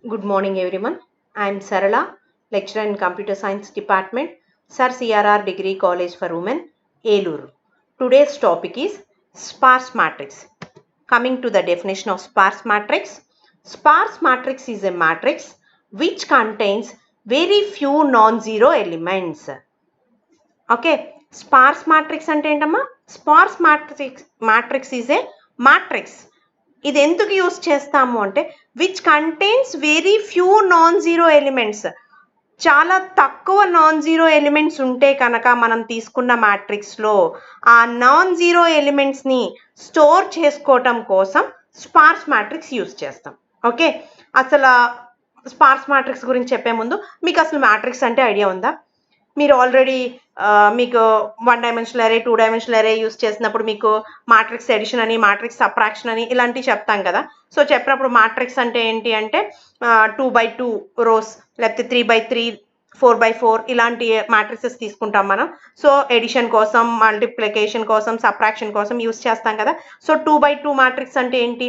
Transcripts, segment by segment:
Good morning everyone. I am Sarala, lecturer in Computer Science Department, Sir CRR Degree College for Women, Eluru. Today's topic is sparse matrix. Coming to the definition of sparse matrix is a matrix which contains very few non-zero elements. Okay, sparse matrix ante entama? Sparse matrix is a matrix. ఇది ఎందుకు use చేస్తాము అంటే which contains very few non zero elements. చాలా తక్కువ non zero elements ఉంటే కనుక మనం తీసుకున్న మ్యాట్రిక్స్లో ఆ నాన్ జీరో ఎలిమెంట్స్ని స్టోర్ చేసుకోవటం కోసం స్పార్స్ మ్యాట్రిక్స్ యూస్ చేస్తాం. ఓకే, అసలు స్పార్స్ మ్యాట్రిక్స్ గురించి చెప్పే ముందు మీకు అసలు మ్యాట్రిక్స్ అంటే ఐడియా ఉందా? మీరు ఆల్రెడీ మీకు 1 డైమెన్షనల్ అరే 2 డైమెన్షనల్ అరే యూస్ చేసినప్పుడు మీకు మాట్రిక్స్ ఎడిషన్ అని మాట్రిక్స్ సబ్ట్రాక్షన్ అని ఇలాంటివి చెప్తాం కదా. సో చెప్పినప్పుడు మాట్రిక్స్ అంటే ఏంటి అంటే 2x2 రోస్ లేకపోతే 3x3 4x4 ఇలాంటి మ్యాట్రిక్సెస్ తీసుకుంటాం మనం. సో ఎడిషన్ కోసం, మల్టిప్లికేషన్ కోసం, సబ్ట్రాక్షన్ కోసం యూస్ చేస్తాం కదా. సో 2x2 మ్యాట్రిక్స్ అంటే ఏంటి?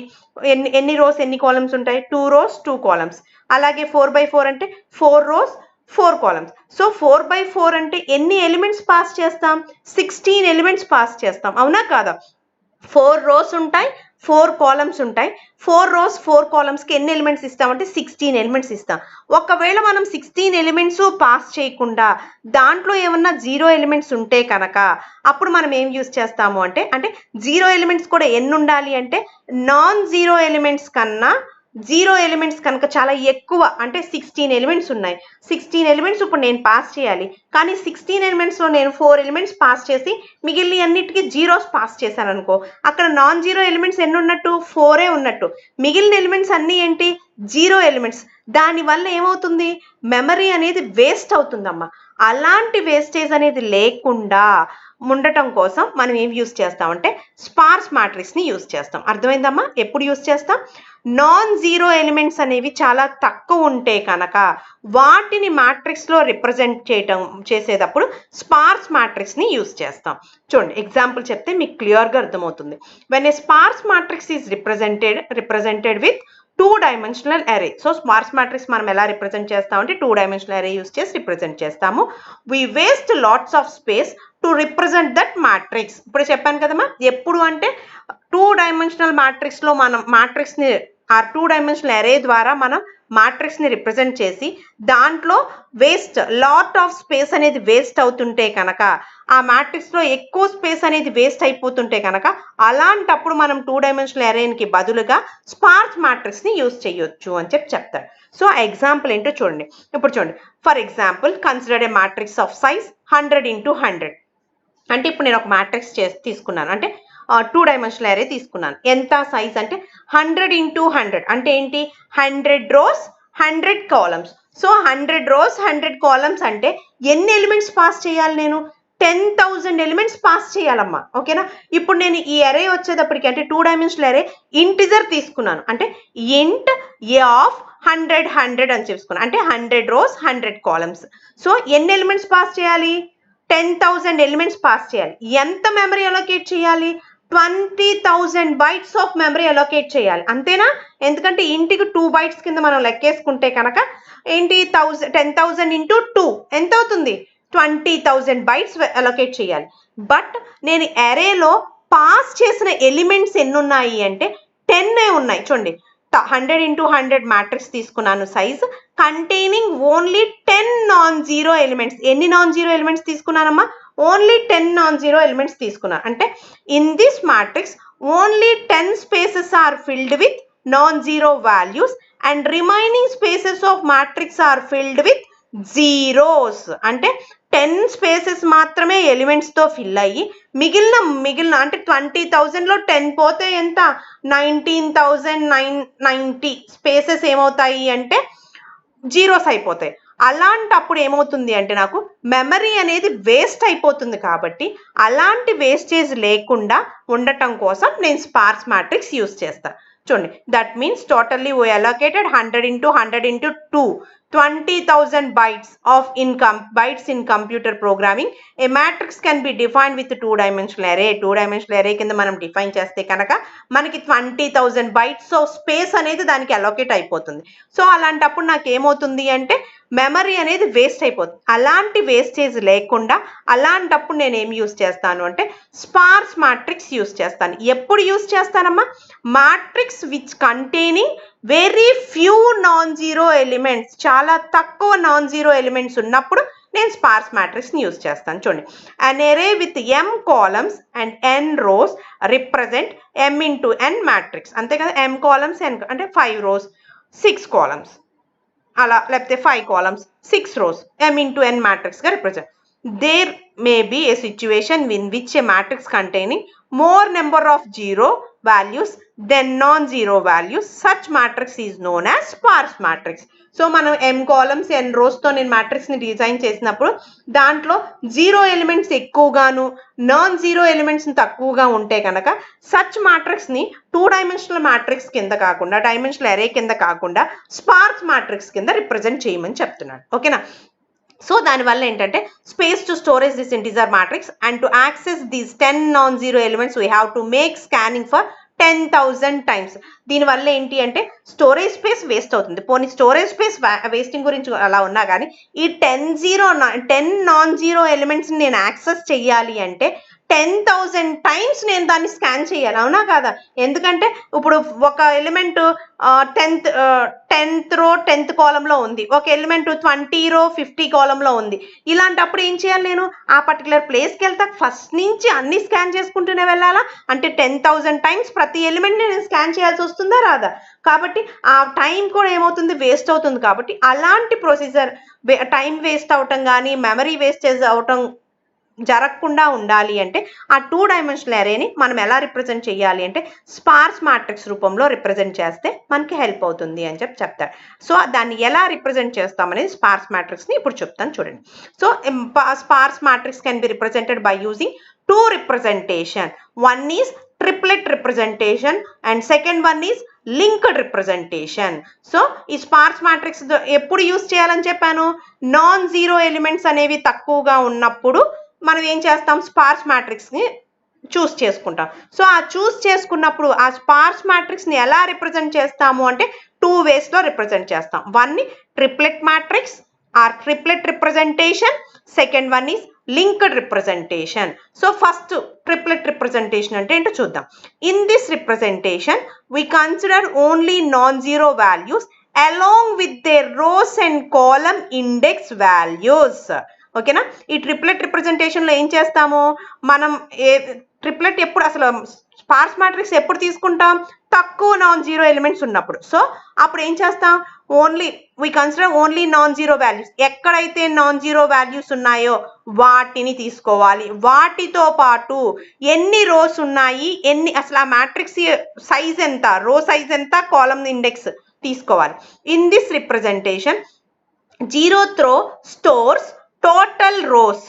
ఎన్ని రోస్ ఎన్ని కాలమ్స్ ఉంటాయి? 2 rows 2 columns. అలాగే 4x4 అంటే 4 rows 4 columns. సో 4x4 అంటే ఎన్ని ఎలిమెంట్స్ పాస్ చేస్తాం? 16 ఎలిమెంట్స్ పాస్ చేస్తాం, అవునా కాదా? 4 rows ఉంటాయి, 4 columns ఉంటాయి. 4 rows 4 columnsకి ఎన్ని ఎలిమెంట్స్ ఇస్తామంటే 16 ఎలిమెంట్స్ ఇస్తాం. ఒకవేళ మనం 16 ఎలిమెంట్స్ పాస్ చేయకుండా దాంట్లో ఏమన్నా 0 ఎలిమెంట్స్ ఉంటే కనుక అప్పుడు మనం ఏం యూస్ చేస్తాము అంటే 0 ఎలిమెంట్స్ కూడా ఎన్ని ఉండాలి అంటే నాన్ జీరో ఎలిమెంట్స్ కన్నా 0 ఎలిమెంట్స్ కనుక చాలా ఎక్కువ అంటే 16 ఎలిమెంట్స్ ఉన్నాయి. 16 ఎలిమెంట్స్ ఇప్పుడు నేను పాస్ చేయాలి, కానీ 16 ఎలిమెంట్స్లో నేను 4 ఎలిమెంట్స్ పాస్ చేసి మిగిలిన అన్నిటికీ జీరోస్ పాస్ చేశాను అనుకో, అక్కడ నాన్ జీరో ఎలిమెంట్స్ ఎన్ని ఉన్నట్టు? 4 ఉన్నట్టు. మిగిలిన ఎలిమెంట్స్ అన్నీ ఏంటి? 0 ఎలిమెంట్స్. దానివల్ల ఏమవుతుంది? మెమరీ అనేది వేస్ట్ అవుతుందమ్మా. అలాంటి వేస్టేజ్ అనేది లేకుండా ఉండటం కోసం మనం ఏం యూస్ చేస్తామంటే స్పార్స్ మ్యాట్రిక్స్ని యూస్ చేస్తాం. అర్థమైందమ్మా? ఎప్పుడు యూస్ చేస్తాం? నాన్ జీరో ఎలిమెంట్స్ అనేవి చాలా తక్కువ ఉంటే కనుక వాటిని మ్యాట్రిక్స్లో రిప్రజెంట్ చేసేటప్పుడు స్పార్స్ మ్యాట్రిక్స్ని యూస్ చేస్తాం. చూడండి, ఎగ్జాంపుల్ చెప్తే మీకు క్లియర్గా అర్థమవుతుంది. When a sparse matrix is represented with 2 dimensional అరే. సో స్పార్స్ మ్యాట్రిక్స్ మనం ఎలా రిప్రజెంట్ చేస్తామంటే 2 డైమెన్షనల్ అరే యూస్ చేసి రిప్రజెంట్ చేస్తాము. We waste lots of space to represent that matrix. ఇప్పుడు చెప్పాను కదమ్మా, ఎప్పుడు అంటే 2 డైమెన్షనల్ మ్యాట్రిక్స్లో మనం మ్యాట్రిక్స్ని ఆ 2 డైమెన్షనల్ అరే ద్వారా మనం మ్యాట్రిక్స్ని రిప్రజెంట్ చేసి దాంట్లో లాట్ ఆఫ్ స్పేస్ అనేది వేస్ట్ అవుతుంటే కనుక, ఆ మ్యాట్రిక్స్లో ఎక్కువ స్పేస్ అనేది వేస్ట్ అయిపోతుంటే కనుక అలాంటప్పుడు మనం 2 డైమెన్షనల్ అరేకి బదులుగా స్పార్స్ మ్యాట్రిక్స్ని యూస్ చేయొచ్చు అని చెప్తారు. సో ఆ ఎగ్జాంపుల్ ఏంటో చూడండి. ఇప్పుడు చూడండి, for example consider A matrix of size 100 into 100. అంటే ఇప్పుడు నేను ఒక మ్యాట్రిక్స్ తీసుకున్నాను, అంటే 2 డైమెన్షనల్ అరే తీసుకున్నాను. ఎంత సైజ్ అంటే 100 into 100 అంటే ఏంటి? 100 rows 100 columns. So 100 rows 100 columns అంటే ఎన్ని ఎలిమెంట్స్ పాస్ చేయాలి? నేను 10,000 ఎలిమెంట్స్ పాస్ చేయాలమ్మా. ఓకేనా? ఇప్పుడు నేను ఈ అరే వచ్చేటప్పటికి అంటే 2 డైమెన్షనల్ అరే ఇంటిజర్ తీసుకున్నాను, అంటే ఇంట్ ఏ ఆఫ్ 100 అని చెప్పుకున్నాను, అంటే 100 rows 100 columns. సో ఎన్ని ఎలిమెంట్స్ పాస్ చేయాలి? 10,000 ఎలిమెంట్స్ పాస్ చేయాలి. ఎంత మెమరీ అలొకేట్ చేయాలి? 20,000 bytes ఆఫ్ మెమరీ అలొకేట్ చేయాలి, అంతేనా? ఎందుకంటే ఇంటికి 2 bytes కింద మనం లెక్కేసుకుంటే కనుక ఏంటి 10,000 into 2 ఎంత అవుతుంది? 20,000 bytes అలొకేట్ చేయాలి. బట్ నేను అరేలో పాస్ చేసిన ఎలిమెంట్స్ ఎన్ని ఉన్నాయి అంటే 10 ఉన్నాయి. చూడండి, 100 into 100 మ్యాట్రిక్స్ తీసుకున్నాను size containing only 10 non zero elements. ఎన్ని నాన్ జీరో ఎలిమెంట్స్ తీసుకున్నానమ్మా? ఓన్లీ 10 నాన్ జీరో ఎలిమెంట్స్ తీసుకున్నాను. అంటే in this matrix only 10 spaces are filled with non zero values and remaining spaces of matrix are filled with zeros. అంటే 10 spaces మాత్రమే ఎలిమెంట్స్తో fill అయ్యి మిగిలిన అంటే 20,000లో 10 పోతే ఎంత? 19,990 స్పేసెస్ ఏమవుతాయి అంటే జీరోస్ అయిపోతాయి. అలాంటప్పుడు ఏమవుతుంది అంటే నాకు మెమరీ అనేది వేస్ట్ అయిపోతుంది. కాబట్టి అలాంటి వేస్టేజ్ లేకుండా ఉండటం కోసం నేను స్పార్స్ మ్యాట్రిక్స్ యూస్ చేస్తాను. చూడండి, that means totally we allocated 100 into 100 into 2 20,000 bytes in computer programming. A matrix can be defined with two-dimensional array. Two-dimensional array కింద మనం డిఫైన్ చేస్తే కనుక మనకి 20,000 bytes ఆఫ్ స్పేస్ అనేది దానికి అలొకేట్ అయిపోతుంది. సో అలాంటప్పుడు నాకు ఏమవుతుంది అంటే మెమరీ అనేది వేస్ట్ అయిపోతుంది. అలాంటి వేస్టేజ్ లేకుండా అలాంటప్పుడు నేను ఏం యూస్ చేస్తాను అంటే స్పార్స్ మ్యాట్రిక్స్ యూస్ చేస్తాను. ఎప్పుడు యూస్ చేస్తానమ్మా? Matrix which containing very few non zero elements, చాలా తక్కువ నాన్ జీరో ఎలిమెంట్స్ ఉన్నప్పుడు నేను స్పార్స్ మ్యాట్రిక్స్ని యూజ్ చేస్తాను. చూడండి, an array with m columns and n rows represent m into n matrix. అంతే కదా, m కాలమ్స్ n అంటే 5 rows 6 columns అలా, లేకపోతే 5 columns 6 rows m into n మ్యాట్రిక్స్గా represent. There may be a situation in which a matrix containing more number of zero values than non-zero values. Such matrix is known as sparse matrix. So మనం m columns n రోస్తో నేను మ్యాట్రిక్స్ని design చేసినప్పుడు దాంట్లో zero elements ఎక్కువగాను non zero elements తక్కువగా ఉంటే కనుక సచ్ మ్యాట్రిక్స్ని టూ డైమెన్షనల్ మ్యాట్రిక్స్ కింద కాకుండా, డైమెన్షనల్ అరే కింద కాకుండా స్పార్స్ మ్యాట్రిక్స్ కింద రిప్రజెంట్ చేయమని చెప్తున్నాడు. ఓకేనా? సో దానివల్ల ఏంటంటే space to storage this integer matrix and to access these 10 non zero elements we have to make scanning for 10,000 times. దీనివల్ల ఏంటి అంటే స్టోరేజ్ స్పేస్ వేస్ట్ అవుతుంది. పోనీ స్టోరేజ్ స్పేస్ వేస్టింగ్ గురించి అలా ఉన్నా కానీ ఈ 10 నాన్ జీరో ఎలిమెంట్స్ని నేను యాక్సెస్ చెయ్యాలి అంటే 10,000 times నేను దాన్ని స్కాన్ చేయాలి, అవునా కాదా? ఎందుకంటే ఇప్పుడు ఒక ఎలిమెంట్ 10th row 10th columnలో ఉంది, ఒక ఎలిమెంట్ 20 row 50 columnలో ఉంది. ఇలాంటప్పుడు ఏం చేయాలి? నేను ఆ పర్టికులర్ ప్లేస్కి వెళ్తా, ఫస్ట్ నుంచి అన్ని స్కాన్ చేసుకుంటూనే వెళ్ళాలా? అంటే 10,000 times ప్రతి ఎలిమెంట్ని నేను స్కాన్ చేయాల్సి వస్తుందా రాదా? కాబట్టి ఆ టైం కూడా ఏమవుతుంది? వేస్ట్ అవుతుంది. కాబట్టి అలాంటి ప్రొసీజర్ టైం వేస్ట్ అవటం కానీ మెమరీ వేస్టేజ్ అవటం జరగకుండా ఉండాలి అంటే ఆ టూ డైమెన్షనల్ అరేని మనం ఎలా రిప్రజెంట్ చేయాలి అంటే స్పార్స్ మ్యాట్రిక్స్ రూపంలో రిప్రజెంట్ చేస్తే మనకి హెల్ప్ అవుతుంది అని చెప్తాడు. సో దాన్ని ఎలా రిప్రజెంట్ చేస్తామనేది స్పార్స్ మ్యాట్రిక్స్ని ఇప్పుడు చెప్తాను చూడండి. So sparse matrix can be represented by using two representation. One is triplet representation and second one is linked representation. So ఈ స్పార్స్ మ్యాట్రిక్స్ ఎప్పుడు యూజ్ చేయాలని చెప్పాను? నాన్ జీరో ఎలిమెంట్స్ అనేవి తక్కువగా ఉన్నప్పుడు మనం ఏం చేస్తాం? స్పార్స్ మ్యాట్రిక్స్ని చూస్ చేసుకుంటాం. సో ఆ చూస్ చేసుకున్నప్పుడు ఆ స్పార్స్ మ్యాట్రిక్స్ని ఎలా రిప్రజెంట్ చేస్తాము అంటే 2 waysలో రిప్రజెంట్ చేస్తాం. వన్ని triplet matrix or triplet representation, second one is linked representation. So first triplet representation అంటే ఏంటో చూద్దాం. In this representation we consider only non zero values along with their rows and column index values. ఓకేనా? ఈ triplet రిప్రజెంటేషన్లో ఏం చేస్తాము మనం? Triplet ఎప్పుడు అసలు స్పార్స్ మ్యాట్రిక్స్ ఎప్పుడు తీసుకుంటాం? తక్కువ నాన్ జీరో ఎలిమెంట్స్ ఉన్నప్పుడు. సో అప్పుడు ఏం చేస్తాం? Only we consider only non zero values. ఎక్కడైతే నాన్ జీరో వాల్యూస్ ఉన్నాయో వాటిని తీసుకోవాలి. వాటితో పాటు ఎన్ని రోస్ ఉన్నాయి, అసలు ఆ మ్యాట్రిక్స్ సైజ్ ఎంత, రో సైజ్ ఎంత, కాలమ్ ఇండెక్స్ తీసుకోవాలి. In this representation zeroth row stores total rows,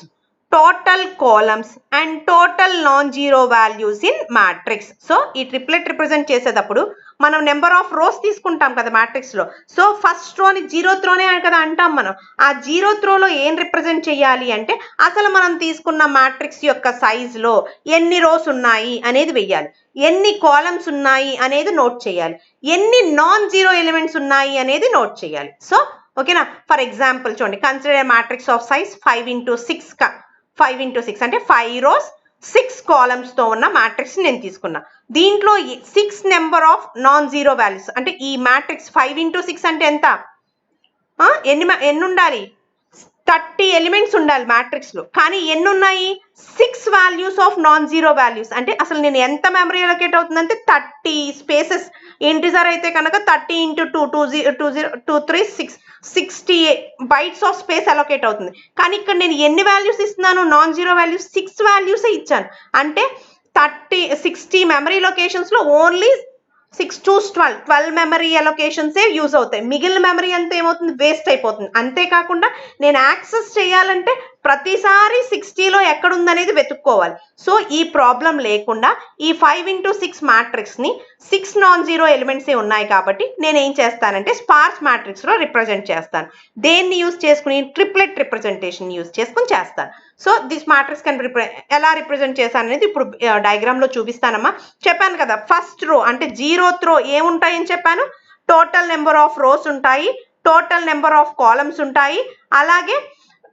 total columns and total non-zero values in matrix. So ఈ ట్రిప్లెట్ రిప్రజెంట్ చేసేటప్పుడు మనం నెంబర్ ఆఫ్ రోస్ తీసుకుంటాం కదా మ్యాట్రిక్స్లో. సో ఫస్ట్ రోని 0th rowనే కదా అంటాం మనం. ఆ 0th rowలో ఏం రిప్రజెంట్ చేయాలి అంటే అసలు మనం తీసుకున్న మ్యాట్రిక్స్ యొక్క సైజులో ఎన్ని రోస్ ఉన్నాయి అనేది వెయ్యాలి, ఎన్ని కాలమ్స్ ఉన్నాయి అనేది నోట్ చేయాలి, ఎన్ని నాన్ జీరో ఎలిమెంట్స్ ఉన్నాయి అనేది నోట్ చేయాలి. సో ఓకేనా? ఫర్ ఎగ్జాంపుల్ చూడండి, consider matrix of size 5 into 6 అంటే 5 rows 6 columnsతో ఉన్న మ్యాట్రిక్స్ నేను తీసుకున్నా. దీంట్లో 6 number of non zero values అంటే ఈ మ్యాట్రిక్స్ 5 into 6 అంటే ఎంత? ఎన్ని ఉండాలి? 30 ఎలిమెంట్స్ ఉండాలి మ్యాట్రిక్స్లో. కానీ ఎన్ని ఉన్నాయి? 6 values of non zero values. అంటే అసలు నేను ఎంత మెమరీ అలొకేట్ అవుతుందంటే 30 స్పేసెస్. ఇంటిజర్ అయితే కనుక 30 into 2 60 bytes of space allocate అవుతుంది. కానీ ఇక్కడ నేను ఎన్ని వాల్యూస్ ఇస్తున్నాను? నాన్ జీరో వాల్యూస్ 6 values ఇచ్చాను. అంటే 60 మెమరీ లొకేషన్స్లో ఓన్లీ 6 to 12 మెమరీ అలొకేషన్సే యూజ్ అవుతాయి. మిగిలిన మెమరీ అంతా ఏమవుతుంది? వేస్ట్ అయిపోతుంది. అంతేకాకుండా నేను యాక్సెస్ చేయాలంటే ప్రతిసారి 60లో ఎక్కడుందనేది వెతుక్కోవాలి. సో ఈ ప్రాబ్లం లేకుండా ఈ 5 into 6 మ్యాట్రిక్స్ని 6 నాన్ జీరో ఎలిమెంట్సే ఉన్నాయి కాబట్టి నేను ఏం చేస్తానంటే స్పార్స్ మ్యాట్రిక్స్లో రిప్రజెంట్ చేస్తాను. దేన్ని యూజ్ చేసుకుని? ట్రిప్లెట్ రిప్రజెంటేషన్ యూజ్ చేసుకుని చేస్తాను. సో దిస్ మ్యాట్రిక్స్ కెన్ ఎలా రిప్రజెంట్ చేశాను అనేది ఇప్పుడు డయాగ్రామ్లో చూపిస్తానమ్మా. చెప్పాను కదా, ఫస్ట్ రో అంటే 0th రో ఏముంటాయని చెప్పాను? టోటల్ నెంబర్ ఆఫ్ రోస్ ఉంటాయి, టోటల్ నెంబర్ ఆఫ్ కాలమ్స్ ఉంటాయి, అలాగే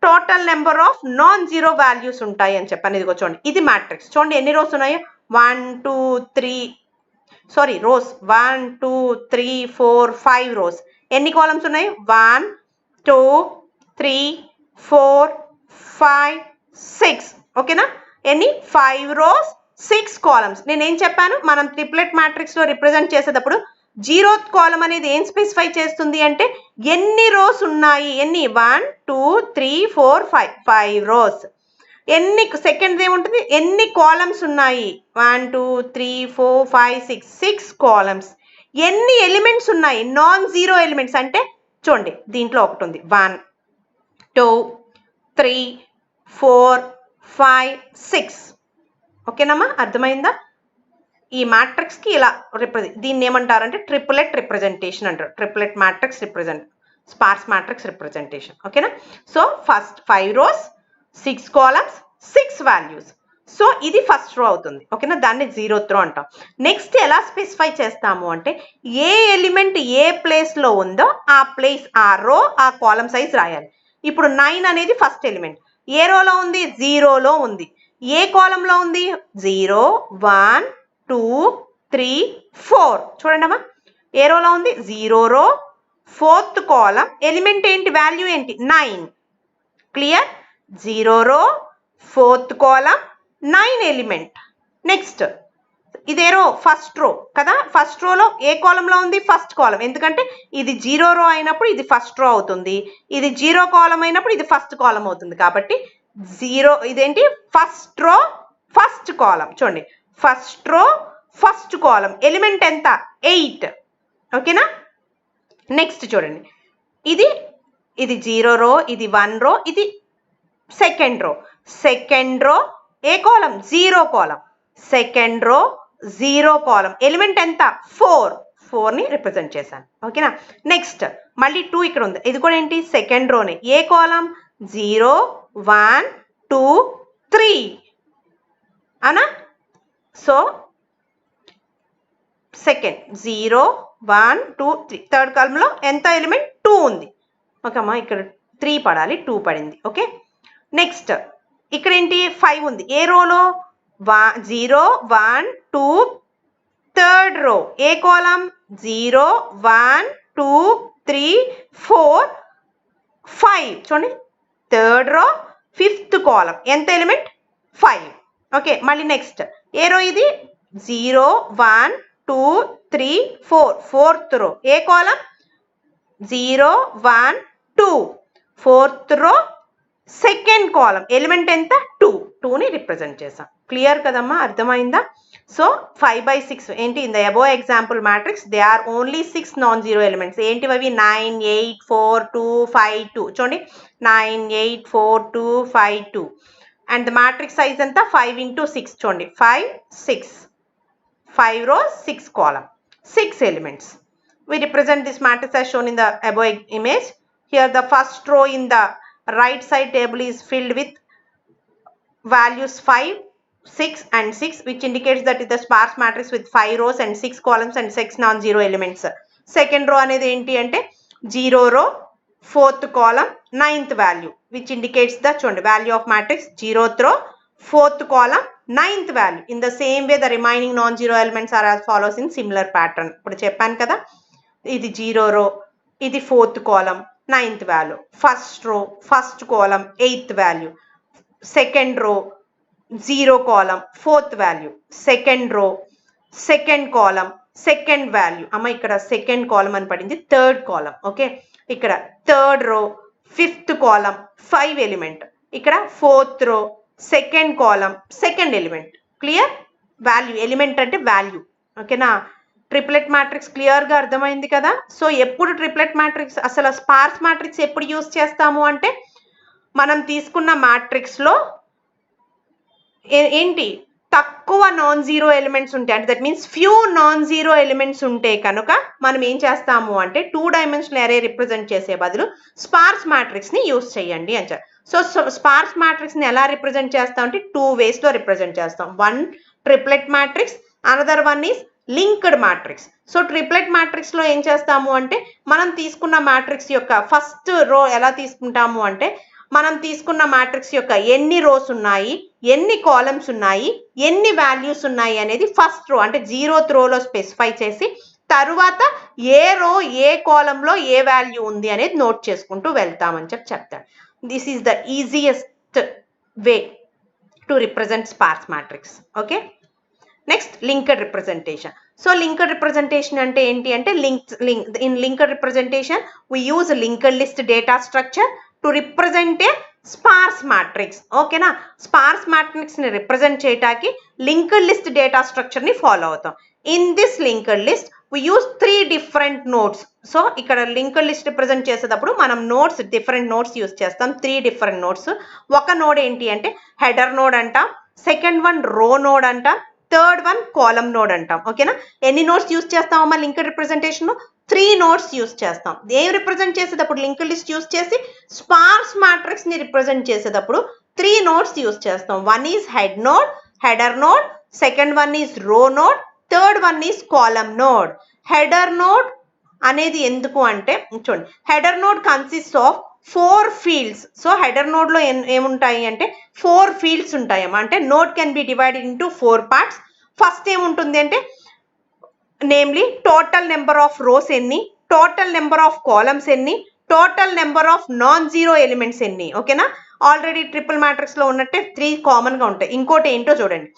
total number of non zero values ఉంటాయి అని చెప్పాను. ఇదిగో చూడండి, ఇది మ్యాట్రిక్స్. చూడండి ఎన్ని రోస్ ఉన్నాయో, 1 2 3 రోస్ 1 2 3 4 5 రోస్. ఎన్ని కాలమ్స్ ఉన్నాయి? 1 2 3 4 5 6. ఓకేనా? ఎన్ని? 5 రోస్ 6 కాలమ్స్. నేనేం చెప్పాను? మనం ట్రిప్లెట్ మ్యాట్రిక్స్లో రిప్రజెంట్ చేసేటప్పుడు 0th కాలమ్ అనేది ఏం స్పెసిఫై చేస్తుంది అంటే ఎన్ని రోస్ ఉన్నాయి. ఎన్ని? 1 2 3 4 5 రోస్. ఎన్ని సెకండ్ ఏముంటుంది? ఎన్ని కాలమ్స్ ఉన్నాయి? 1 2 3 4 5 6 కాలమ్స్. ఎన్ని ఎలిమెంట్స్ ఉన్నాయి? Non zero elements. అంటే చూడండి దీంట్లో ఒకటి ఉంది, 1 2 3 4 5 6. ఓకేనమ్మా, అర్థమైందా? ఈ మ్యాట్రిక్స్కి ఇలా దీన్ని ఏమంటారంటే ట్రిప్లెట్ రిప్రజెంటేషన్ అంటారు. Triplet matrix represent, sparse matrix representation. ఓకేనా? So first 5 rows 6 columns 6 values. So ఇది ఫస్ట్ రో అవుతుంది. ఓకేనా? దాన్ని 0th రో అంటాం. నెక్స్ట్ ఎలా స్పెసిఫై చేస్తాము అంటే ఏ ఎలిమెంట్ ఏ ప్లేస్లో ఉందో ఆ ప్లేస్, ఆ రో, ఆ కాలమ్ సైజ్ రాయాలి. ఇప్పుడు 9 అనేది ఫస్ట్ ఎలిమెంట్. ఏ రోలో ఉంది? 0లో ఉంది. ఏ కాలంలో ఉంది? 0 1 2 3 4. చూడండి అమ్మా, ఏ రోలో ఉంది? 0 రో, 4th కాలం. ఎలిమెంట్ ఏంటి? వాల్యూ ఏంటి? 9. క్లియర్? 0 రో, 4th కాలం, 9 ఎలిమెంట్. నెక్స్ట్ ఇదే రో, ఫస్ట్ రో కదా. ఫస్ట్ రోలో ఏ కాలంలో ఉంది? ఫస్ట్ కాలం. ఎందుకంటే ఇది 0 రో అయినప్పుడు ఇది ఫస్ట్ రో అవుతుంది, ఇది 0 కాలం అయినప్పుడు ఇది ఫస్ట్ కాలం అవుతుంది. కాబట్టి 0 ఇదేంటి? ఫస్ట్ రో ఫస్ట్ కాలం. చూడండి, ఫస్ట్ రో ఫస్ట్ కాలం. ఎలిమెంట్ ఎంత? 8. ఓకేనా? నెక్స్ట్ చూడండి, ఇది 0 రో, ఇది 1 రో, ఇది సెకండ్ రో. సెకండ్ రో ఏ కాలం? 0 కాలం. సెకండ్ రో 0 కాలం. ఎలిమెంట్ ఎంత? 4ని రిప్రజెంట్ చేశాను. ఓకేనా? నెక్స్ట్ మళ్ళీ 2 ఇక్కడ ఉంది, ఇది కూడా ఏంటి? సెకండ్ రోనే. ఏ కాలం? 0 1 2 3 అనా. సో సెకండ్ 0 1 2 3, థర్డ్ కాలంలో ఎంత ఎలిమెంట్? 2 ఉంది. ఓకే అమ్మా, ఇక్కడ 3 పడాలి, 2 పడింది. ఓకే. నెక్స్ట్ ఇక్కడ ఏంటి? 5 ఉంది. ఏ రోలో? 0 1 2, థర్డ్ రో. ఏ కాలం? 0 1 2 3 4 5. చూడండి, థర్డ్ రో 5th కాలం. ఎంత ఎలిమెంట్? 5. ఓకే. మళ్ళీ నెక్స్ట్ ఏ రో? ఇది 0 1 2 3 4, 4th రో. ఏ కాలం? 0 1 2, 4th రో, సెకండ్ కాలం. ఎలిమెంట్ ఎంత? 2ని రిప్రజెంట్ చేసాం. క్లియర్ కదమ్మా, అర్థమైందా? సో 5/6 ఏంటి? In the above example matrix they are only 6 non zero elements. ఏంటివి అవి? 9 8 4 2 5 2. చూడండి, 9 8 4 2 5 2. అండ్ ద మ్యాట్రిక్స్ సైజ్ ఎంత? 5 into 6. చూడండి, 5 6, 5 rows 6 column, 6 elements. We represent this matrix as shown in the above image. Here the first row in the right side table is filled with values 5 6 and 6, which indicates that it is a sparse matrix with 5 rows and 6 columns and 6 non-zero elements. Second row అనేది ఏంటి అంటే 0 row 4th column 9th value, which indicates the చూడండి value of matrix 0th row 4th column 9th value. In the same way the remaining non-zero elements are as follows in similar pattern. ఇప్పుడు చెప్పాను కదా, ఇది 0 row, ఇది 4th column 9th value, first row first column 8th value, second row 0 column 4th value, second row second column second value. అమ్మ ఇక్కడ second column అని పడింది, third column. Okay, ఇక్కడ third row 5th column 5 element, ఇక్కడ 4th రో second column second element. Clear? Value element అంటే value. ఓకేనా? Triplet matrix క్లియర్గా అర్థమైంది కదా. సో ఎప్పుడు ట్రిప్లెట్ మ్యాట్రిక్స్, అసలు స్పార్స్ మ్యాట్రిక్స్ ఎప్పుడు యూజ్ చేస్తాము అంటే మనం తీసుకున్న మ్యాట్రిక్స్లో ఏంటి తక్కువ నాన్ జీరో ఎలిమెంట్స్ ఉంటాయి, అంటే that means few non zero elements ఉంటే కనుక మనం ఏం చేస్తాము అంటే 2 డైమెన్షనల్ అరే రిప్రజెంట్ చేసే బదులు స్పార్స్ మ్యాట్రిక్స్ ని యూస్ చేయండి అని చెప్పారు. సో స్పార్స్ మ్యాట్రిక్స్ ని ఎలా రిప్రజెంట్ చేస్తాం అంటే 2 ways లో రిప్రజెంట్ చేస్తాం. One triplet matrix, another one is linked matrix. So triplet matrix లో ఏం చేస్తాము అంటే మనం తీసుకున్న మ్యాట్రిక్స్ యొక్క ఫస్ట్ రో ఎలా తీసుకుంటాము అంటే మనం తీసుకున్న మ్యాట్రిక్స్ యొక్క ఎన్ని రోస్ ఉన్నాయి, ఎన్ని కాలమ్స్ ఉన్నాయి, ఎన్ని వాల్యూస్ ఉన్నాయి అనేది ఫస్ట్ రో అంటే 0th రోలో స్పెసిఫై చేసి తరువాత ఏ రో ఏ కాలంలో ఏ వాల్యూ ఉంది అనేది నోట్ చేసుకుంటూ వెళ్తామని చెప్తాడు. This is the easiest way to represent sparse matrix. Okay, next linked representation. So linked representation అంటే ఏంటి అంటే in linked representation we use linked list data structure to represent a sparse matrix. ఓకేనా, sparse matrix ని represent చేయడానికి linked list data structure ని follow అవుతాం. In this linked list we use 3 different nodes. So ఇక్కడ linked list represent చేసేటప్పుడు మనం nodes different nodes use చేస్తాం. 3 different nodes. ఒక నోడ్ ఏంటి అంటే హెడర్ నోడ్ అంటాం, సెకండ్ వన్ రో నోడ్ అంటాం, థర్డ్ వన్ కాలమ్ నోడ్ అంటాం. ఓకేనా, ఎన్ని నోడ్స్ యూజ్ చేస్తామమ్మా లింక్డ్ రిప్రజెంటేషన్ లో? 3 నోడ్స్ యూజ్ చేస్తాం. ఏం రిప్రజెంట్ చేసేటప్పుడు లింక్డ్ లిస్ట్ యూజ్ చేసి స్పార్స్ మ్యాట్రిక్స్ ని రిప్రజెంట్ చేసేటప్పుడు 3 నోడ్స్ యూజ్ చేస్తాం. One is head node, header node, second one is row node, third one is column node. Header node అనేది ఎందుకు అంటే చూడండి, header node consist of 4 fields. So header node లో ఏముంటాయి అంటే 4 fields ఉంటాయమ్మా. అంటే node can be divided into 4 parts. First ఏముంటుంది అంటే namely total number of rose ఎన్ని, టోటల్ నెంబర్ ఆఫ్ కాలమ్స్ ఎన్ని, total number of non zero elements ఎన్ని. ఓకేనా, ఆల్రెడీ ట్రిపుల్ మ్యాట్రిక్స్ లో ఉన్నట్టే 3 కామన్ గా ఉంటాయి. ఇంకోటి ఏంటో చూడండి.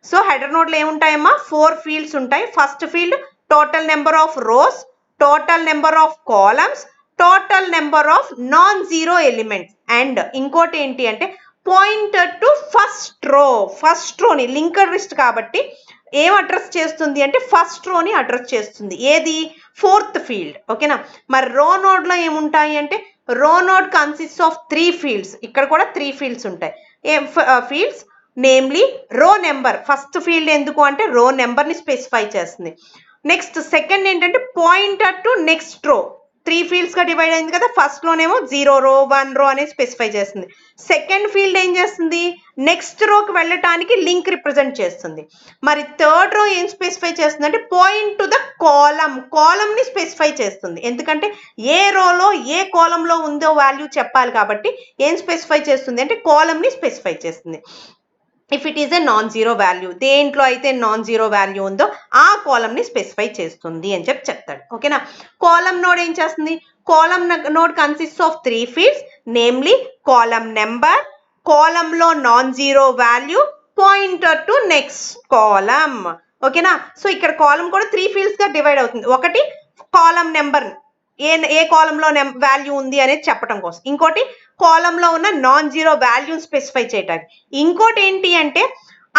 సో హెడర్ నోడ్ లో ఏముంటాయమ్మా 4 fields ఉంటాయి. First field total number of rows, total number of columns, total number of non zero elements. And ఇంకోటి ఏంటి అంటే pointer to first row. First రోని లింక్డ్ లిస్ట్ కాబట్టి ఏం అడ్రస్ చేస్తుంది అంటే ఫస్ట్ రోని అడ్రస్ చేస్తుంది. ఏది? 4th field. ఓకేనా, మరి రో నోడ్ లో ఏముంటాయి అంటే రో నోడ్ కన్సిస్ట్ ఆఫ్ 3 fields. ఇక్కడ కూడా 3 fields ఉంటాయి. ఏం ఫీల్డ్స్? నేమ్లీ రో నెంబర్. ఫస్ట్ ఫీల్డ్ ఎందుకు అంటే రో నెంబర్ ని స్పెసిఫై చేస్తుంది. నెక్స్ట్ సెకండ్ ఏంటంటే పాయింటర్ టు నెక్స్ట్ రో. 3 fields గా డివైడ్ అయింది కదా, ఫస్ట్ లోనేమో 0 రో 1 రో అనేది స్పెసిఫై చేస్తుంది. సెకండ్ ఫీల్డ్ ఏం చేస్తుంది? నెక్స్ట్ రోకి వెళ్ళటానికి లింక్ రిప్రజెంట్ చేస్తుంది. మరి థర్డ్ రో ఏం స్పెసిఫై చేస్తుంది అంటే point to the column. Column ని స్పెసిఫై చేస్తుంది. ఎందుకంటే ఏ రోలో ఏ కాలంలో ఉందో వాల్యూ చెప్పాలి కాబట్టి ఏం స్పెసిఫై చేస్తుంది అంటే కాలమ్ ని స్పెసిఫై చేస్తుంది. If it is a non zero value, దేంట్లో అయితే నాన్ జీరో వాల్యూ ఉందో ఆ కాలమ్ ని స్పెసిఫై చేస్తుంది అని చెప్తాడు. ఓకేనా, కాలమ్ నోడ్ ఏం చేస్తుంది? Column node consist of 3 fields, namely column number, column లో non zero value, pointer to next column. ఓకేనా, సో ఇక్కడ కాలమ్ కూడా 3 fields గా డివైడ్ అవుతుంది. ఒకటి కాలమ్ నెంబర్, ఏ కాలంలో వాల్యూ ఉంది అనేది చెప్పడం కోసం, ఇంకోటి కాలంలో ఉన్న నాన్ జీరో వాల్యూ స్పెసిఫై చేయడానికి, ఇంకోటి ఏంటి అంటే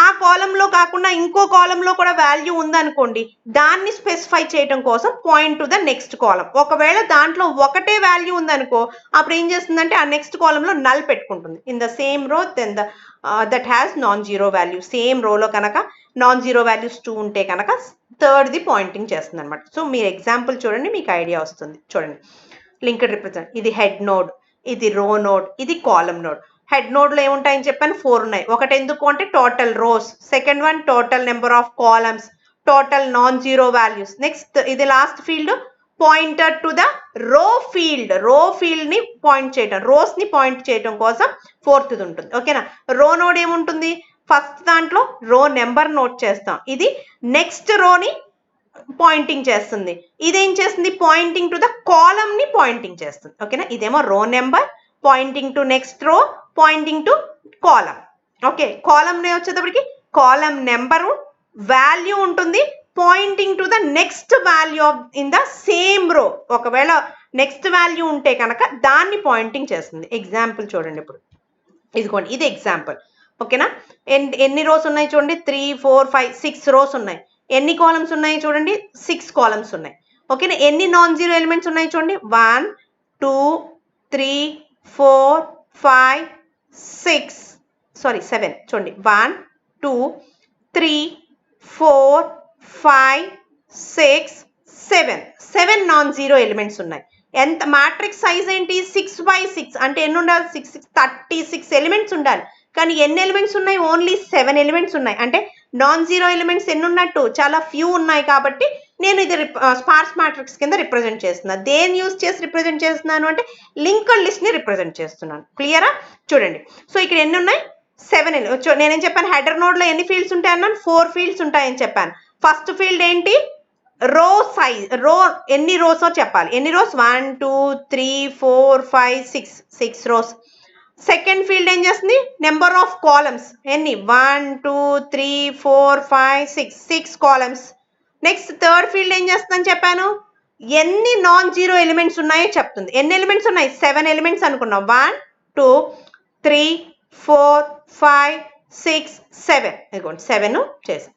ఆ కాలంలో కాకుండా ఇంకో కాలంలో కూడా వాల్యూ ఉందనుకోండి దాన్ని స్పెసిఫై చేయడం కోసం పాయింట్ టు ద నెక్స్ట్ కాలం. ఒకవేళ దాంట్లో ఒకటే వాల్యూ ఉందనుకో అప్పుడు ఏం చేస్తుందంటే ఆ నెక్స్ట్ కాలంలో నల్ పెట్టుకుంటుంది. In the same row then that has non zero value. Same రోలో కనుక నాన్ జీరో వాల్యూస్ 2 ఉంటే కనుక థర్డ్ది పాయింటింగ్ చేస్తుంది అనమాట. సో మీరు ఎగ్జాంపుల్ చూడండి, మీకు ఐడియా వస్తుంది. చూడండి, లింక్డ్ రిప్రజెంట్, ఇది హెడ్ నోడ్, ఇది రో నోడ్, ఇది కాలమ్ నోడ్. హెడ్ నోడ్ లో ఏముంటాయని చెప్పాను 4 ఉన్నాయి. ఒకటి ఎందుకు అంటే total rows, second one total number of columns, total non zero values. Next ఇది last field pointer to the row field. Row field ని పాయింట్ చేయడం, రోస్ ని పాయింట్ చేయడం కోసం 4th ఉంటుంది. ఓకేనా, రో నోడ్ ఏముంటుంది? ఫస్ట్ దాంట్లో రో నెంబర్ నోట్ చేస్తాం. ఇది నెక్స్ట్ రోని పాయింటింగ్ చేస్తుంది. ఇదేం చేస్తుంది? పాయింటింగ్ టు ద కాలమ్ ని పాయింటింగ్ చేస్తుంది. ఓకేనా, ఇదేమో రో నెంబర్ పాయింటింగ్ టు నెక్స్ట్ రో, pointing to column. Okay, column వచ్చేటప్పటికి కాలమ్ నెంబరు వాల్యూ ఉంటుంది, pointing to the next value of in the same రో. ఒకవేళ నెక్స్ట్ వాల్యూ ఉంటే కనుక దాన్ని పాయింటింగ్ చేస్తుంది. ఎగ్జాంపుల్ చూడండి, ఇప్పుడు ఇదిగోండి, ఇది ఎగ్జాంపుల్. ఓకేనా, ఎన్ని రోస్ ఉన్నాయి చూడండి? 3 4 5 6 రోస్ ఉన్నాయి. ఎన్ని కాలమ్స్ ఉన్నాయి చూడండి? 6 కాలమ్స్ ఉన్నాయి. ఓకేనా, ఎన్ని నాన్ జీరో ఎలిమెంట్స్ ఉన్నాయి చూడండి? 1 2 3 4 5 6 సారీ 7 చూడండి 1 2 3 4 5 6 7 నాన్ జీరో ఎలిమెంట్స్ ఉన్నాయి. ఎంత మ్యాట్రిక్స్ సైజ్ ఏంటి 6/6 అంటే ఎన్ని ఉండాలి 6 36 ఎలిమెంట్స్ ఉండాలి. కానీ ఎన్ని ఎలిమెంట్స్ ఉన్నాయి ఓన్లీ 7 ఎలిమెంట్స్ ఉన్నాయి. అంటే నాన్ జీరో ఎలిమెంట్స్ ఎన్ని ఉన్నట్టు చాలా ఫ్యూ ఉన్నాయి. కాబట్టి నేను ఇది స్పార్స్ మ్యాట్రిక్స్ కింద రిప్రజెంట్ చేస్తున్నాను. దేని యూజ్ చేసి రిప్రజెంట్ చేస్తున్నాను అంటే లింక్డ్ లిస్ట్ ని రిప్రజెంట్ చేస్తున్నాను. క్లియరా? చూడండి. సో ఇక్కడ ఎన్ని ఉన్నాయి 7. నేనేం చెప్పాను హెడర్ నోడ్ లో ఎన్ని ఫీల్డ్స్ ఉంటాయి అన్నాను 4 ఫీల్డ్స్ ఉంటాయని చెప్పాను. ఫస్ట్ ఫీల్డ్ ఏంటి రో సైజ్ రో ఎన్ని రోస్ చెప్పాలి. ఎన్ని రోస్ 1 2 3 4 5 6 రోస్. సెకండ్ ఫీల్డ్ ఏం చేస్తుంది నెంబర్ ఆఫ్ కాలమ్స్ ఎన్ని 1 2 3 4 5 6 కాలమ్స్. నెక్స్ట్ థర్డ్ ఫీల్డ్ ఏం చేస్తుందని చెప్పాను ఎన్ని నాన్ జీరో ఎలిమెంట్స్ ఉన్నాయో చెప్తుంది. ఎన్ని ఎలిమెంట్స్ ఉన్నాయి 7 ఎలిమెంట్స్ అనుకున్నాం 1 2 3 4 5 6 7 ఇదిగోండి 7 చేసి.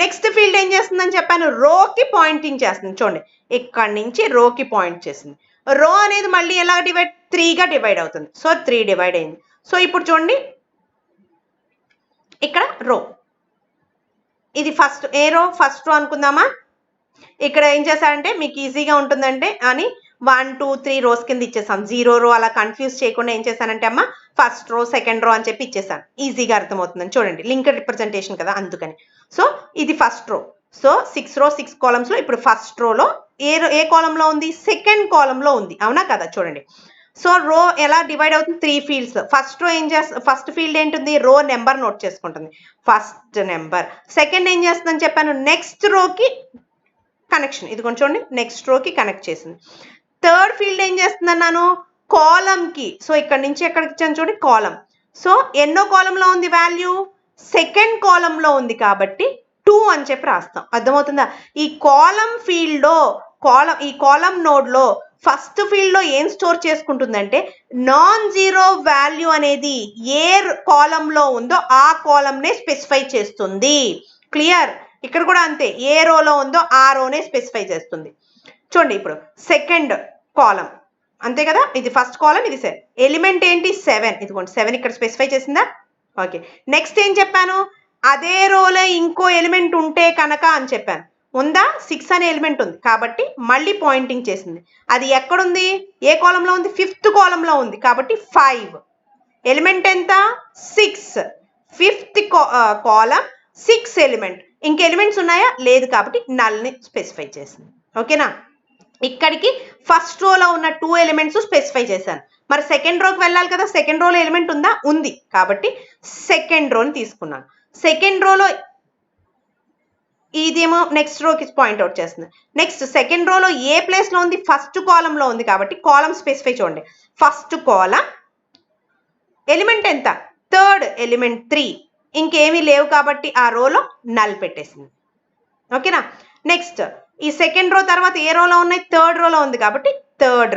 నెక్స్ట్ ఫీల్డ్ ఏం చేస్తుందని చెప్పాను రోకి పాయింటింగ్ చేస్తుంది. చూడండి ఇక్కడ నుంచి రోకి పాయింట్ చేసింది. రో అనేది మళ్ళీ ఎలా డివైడ్ 3గా డివైడ్ అవుతుంది. సో 3 డివైడ్ అయింది. సో ఇప్పుడు చూడండి ఇక్కడ రో ఇది ఫస్ట్ ఏ రో ఫస్ట్ రో అనుకుందామా. ఇక్కడ ఏం చేశారంటే మీకు ఈజీగా ఉంటుందంటే అని 1 2 3 రోస్ కింద ఇచ్చేసాం. 0 రో అలా కన్ఫ్యూజ్ చేయకుండా ఏం చేశానంటే అమ్మ ఫస్ట్ రో సెకండ్ రో అని చెప్పి ఇచ్చేసాను. ఈజీగా అర్థమవుతుందని చూడండి లింక్డ్ రిప్రజెంటేషన్ కదా అందుకని. సో ఇది ఫస్ట్ రో. సో 6 రో 6 కాలమ్స్ లో ఇప్పుడు ఫస్ట్ రోలో ఏ కాలంలో ఉంది సెకండ్ కాలంలో ఉంది అవునా కదా చూడండి. సో రో ఎలా డివైడ్ అవుతుంది 3 ఫీల్డ్స్. ఫస్ట్ రో ఏం చేస్తా ఫస్ట్ ఫీల్డ్ ఏంటుంది రో నెంబర్ నోట్ చేసుకుంటుంది ఫస్ట్ నెంబర్. సెకండ్ ఏం చేస్తుందని చెప్పాను నెక్స్ట్ రోకి కనెక్షన్ ఇది కొంచెం చూడండి నెక్స్ట్ రోకి కనెక్ట్ చేసింది. థర్డ్ ఫీల్డ్ ఏం చేస్తుంది అన్నాను కాలంకి. సో ఇక్కడ నుంచి ఎక్కడికి ఇచ్చాను చూడండి కాలం. సో ఎన్నో కాలంలో ఉంది వాల్యూ సెకండ్ కాలంలో ఉంది కాబట్టి 2 అని చెప్పి రాస్తాం. అర్థమవుతుందా? ఈ కాలం ఫీల్డ్లో ఈ కాలం నోడ్లో ఫస్ట్ ఫీల్డ్లో ఏం స్టోర్ చేసుకుంటుందంటే నాన్ జీరో వాల్యూ అనేది ఏ కాలంలో ఉందో ఆ కాలంనే స్పెసిఫై చేస్తుంది. క్లియర్? ఇక్కడ కూడా అంతే ఏ రోలో ఉందో ఆ రోనే స్పెసిఫై చేస్తుంది. చూడండి ఇప్పుడు సెకండ్ కాలం అంతే కదా ఇది ఫస్ట్ కాలం ఇది ఎలిమెంట్ ఏంటి 7 ఇదిగోండి 7 ఇక్కడ స్పెసిఫై చేసిందా. ఓకే నెక్స్ట్ ఏం చెప్పాను అదే రోలో ఇంకో ఎలిమెంట్ ఉంటే కనుక అని చెప్పాను. ఉందా 6 అనే ఎలిమెంట్ ఉంది కాబట్టి మళ్ళీ పాయింటింగ్ చేసింది. అది ఎక్కడుంది ఏ కాలంలో ఉంది 5th కాలంలో ఉంది కాబట్టి 5 ఎలిమెంట్ ఎంత 6 5th కాలం 6 ఎలిమెంట్. ఇంక ఎలిమెంట్స్ ఉన్నాయా లేదు కాబట్టి నల్ని స్పెసిఫై చేసింది. ఓకేనా? ఇక్కడికి ఫస్ట్ రోలో ఉన్న 2 ఎలిమెంట్స్ స్పెసిఫై చేశాను. మరి సెకండ్ రోకి వెళ్ళాలి కదా సెకండ్ రోలో ఎలిమెంట్ ఉందా ఉంది కాబట్టి సెకండ్ రోని తీసుకున్నాను. సెకండ్ రోలో ఇదేమో నెక్స్ట్ రోకి పాయింట్అవుట్ చేస్తుంది. నెక్స్ట్ సెకండ్ రోలో ఏ ప్లేస్లో ఉంది ఫస్ట్ కాలంలో ఉంది కాబట్టి కాలం స్పెసిఫై చూడండి. ఫస్ట్ కాలం ఎలిమెంట్ ఎంత థర్డ్ ఎలిమెంట్ 3 ఇంకేమీ లేవు కాబట్టి ఆ రోలో నల్ పెట్టేసింది. ఓకేనా? నెక్స్ట్ ఈ సెకండ్ రో తర్వాత ఏ రోలో ఉన్నాయి థర్డ్ రోలో ఉంది కాబట్టి థర్డ్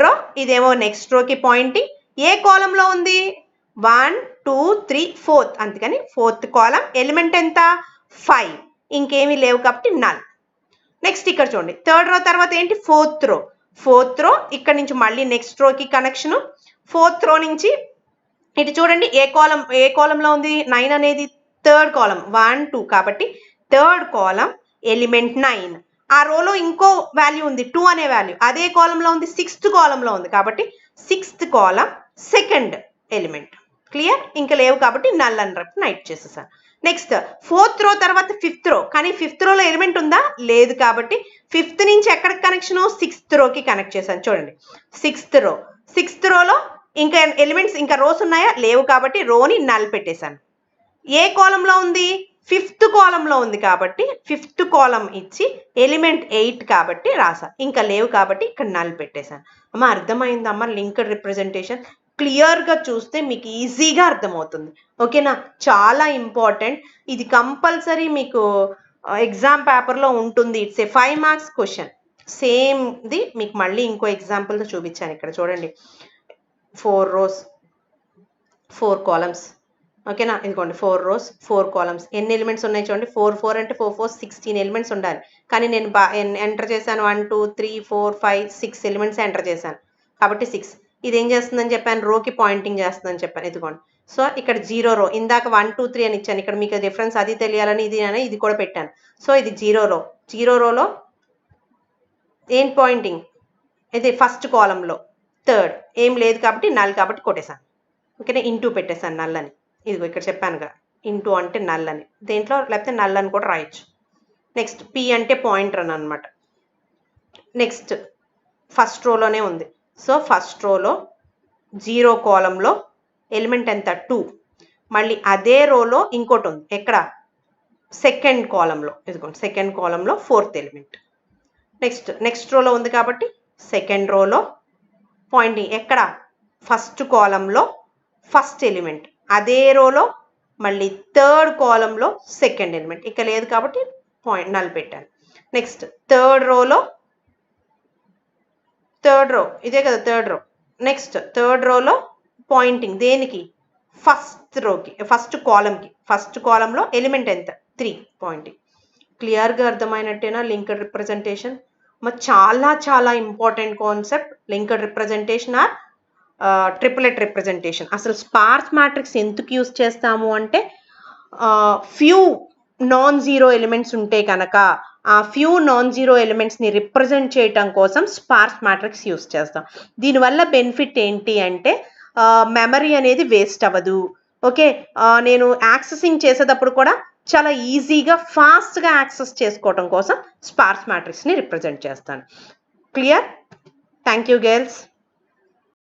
రో ఇదేమో నెక్స్ట్ రోకి పాయింటింగ్. ఏ కాలంలో ఉంది 1 2 3 4th అందుకని 4th కాలం ఎలిమెంట్ ఎంత 5 ఇంకేమీ లేవు కాబట్టి నల్. నెక్స్ట్ ఇక్కడ చూడండి థర్డ్ రో తర్వాత ఏంటి ఫోర్త్ రో ఇక్కడ నుంచి మళ్ళీ నెక్స్ట్ రోకి కనెక్షను. 4th రో నుంచి ఇటు చూడండి ఏ కాలంలో ఉంది 9 అనేది థర్డ్ కాలం 1 2 కాబట్టి థర్డ్ కాలం ఎలిమెంట్ 9. ఆ రోలో ఇంకో వాల్యూ ఉంది 2 అనే వాల్యూ అదే కాలంలో ఉంది 6th కాలంలో ఉంది కాబట్టి 6th కాలం సెకండ్ ఎలిమెంట్. క్లియర్? ఇంకా లేవు కాబట్టి నల్ అని చెప్పి నైట్ చేసేసాను. నెక్స్ట్ 4th రో తర్వాత 5th రో కానీ 5th రోలో ఎలిమెంట్ ఉందా లేదు కాబట్టి 5th నుంచి ఎక్కడికి కనెక్షన్ 6th రోకి కనెక్ట్ చేశాను. చూడండి 6th రోలో ఇంకా ఎలిమెంట్స్ ఇంకా రోస్ ఉన్నాయా లేవు కాబట్టి రోని నల్ పెట్టేశాను. ఏ కాలంలో ఉంది 5th కాలంలో ఉంది కాబట్టి 5th కాలం ఇచ్చి ఎలిమెంట్ 8 కాబట్టి రాసా. ఇంకా లేవు కాబట్టి ఇక్కడ నల్ పెట్టేశాను. అమ్మ అర్థమైందమ్మా లింక్డ్ రిప్రజెంటేషన్ క్లియర్గా చూస్తే మీకు ఈజీగా అర్థమవుతుంది. ఓకేనా? చాలా ఇంపార్టెంట్ ఇది కంపల్సరీ మీకు ఎగ్జామ్ పేపర్లో ఉంటుంది. It's a 5 marks question. సేమ్ది మీకు మళ్ళీ ఇంకో ఎగ్జాంపుల్తో చూపించాను. ఇక్కడ చూడండి 4 rows 4 columns. ఓకేనా? ఇదిగోండి 4 rows 4 columns. ఎన్ని ఎలిమెంట్స్ ఉన్నాయి చూడండి 4 అంటే 4 16 ఎలిమెంట్స్ ఉండాలి. కానీ నేను ఎంటర్ చేశాను 1 2 3 4 5 6 ఎలిమెంట్స్ ఎంటర్ చేశాను కాబట్టి 6. ఇది ఏం చేస్తుందని చెప్పాను, రోకి పాయింటింగ్ చేస్తుందని చెప్పాను. ఇదిగోండి. సో ఇక్కడ 0 రో, ఇందాక 1 2 3 అని ఇచ్చాను. ఇక్కడ మీకు డిఫరెన్స్ అది తెలియాలని ఇది కూడా పెట్టాను. సో ఇది 0 రో. 0 రోలో ఏం పాయింటింగ్, ఇది ఫస్ట్ కాలంలో థర్డ్ ఏం లేదు కాబట్టి నల్ కాబట్టి కొట్టేశాను. ఓకేనా, ఇంటూ పెట్టేశాను నల్ అని. ఇదిగో ఇక్కడ చెప్పాను కదా, ఇంటూ అంటే నల్ అని, దేంట్లో లేకపోతే నల్ అని కూడా రాయొచ్చు. నెక్స్ట్ పి అంటే పాయింటర్ అని అనమాట. నెక్స్ట్ ఫస్ట్ రోలోనే ఉంది. సో ఫస్ట్ రోలో 0 కాలంలో ఎలిమెంట్ ఎంత 2. మళ్ళీ అదే రోలో ఇంకోటి ఉంది, ఎక్కడ సెకండ్ కాలంలో, ఇదిగోండి సెకండ్ కాలంలో 4th ఎలిమెంట్. నెక్స్ట్ రోలో ఉంది కాబట్టి సెకండ్ రోలో పాయింటింగ్ ఎక్కడ ఫస్ట్ కాలంలో ఫస్ట్ ఎలిమెంట్, అదే రోలో మళ్ళీ థర్డ్ కాలంలో సెకండ్ ఎలిమెంట్. ఇక్కడ లేదు కాబట్టి పాయింట్ నల్ పెట్టాను. నెక్స్ట్ థర్డ్ రో, ఇదే కదా థర్డ్ రో. నెక్స్ట్ థర్డ్ రోలో పాయింటింగ్ దేనికి, ఫస్ట్ రోకి, ఫస్ట్ కాలంకి. ఫస్ట్ కాలంలో ఎలిమెంట్ ఎంత 3 పాయింటింగ్. క్లియర్గా అర్థమైనట్టేనా లింక్డ్ రిప్రజెంటేషన్? మరి చాలా చాలా important concept linked representation or triplet representation. అసలు స్పార్స్ మ్యాట్రిక్స్ ఎందుకు యూజ్ చేస్తాము అంటే, ఫ్యూ నాన్ జీరో ఎలిమెంట్స్ ఉంటే కనుక ఆ ఫ్యూ నాన్ జీరో ఎలిమెంట్స్ని రిప్రజెంట్ చేయటం కోసం స్పార్స్ మ్యాట్రిక్స్ యూజ్ చేస్తాం. దీనివల్ల బెనిఫిట్ ఏంటి అంటే మెమరీ అనేది వేస్ట్ అవ్వదు. ఓకే, నేను యాక్సెసింగ్ చేసేటప్పుడు కూడా చాలా ఈజీగా ఫాస్ట్గా యాక్సెస్ చేసుకోవటం కోసం స్పార్స్ మ్యాట్రిక్స్ని రిప్రజెంట్ చేస్తాను. క్లియర్? Thank you girls.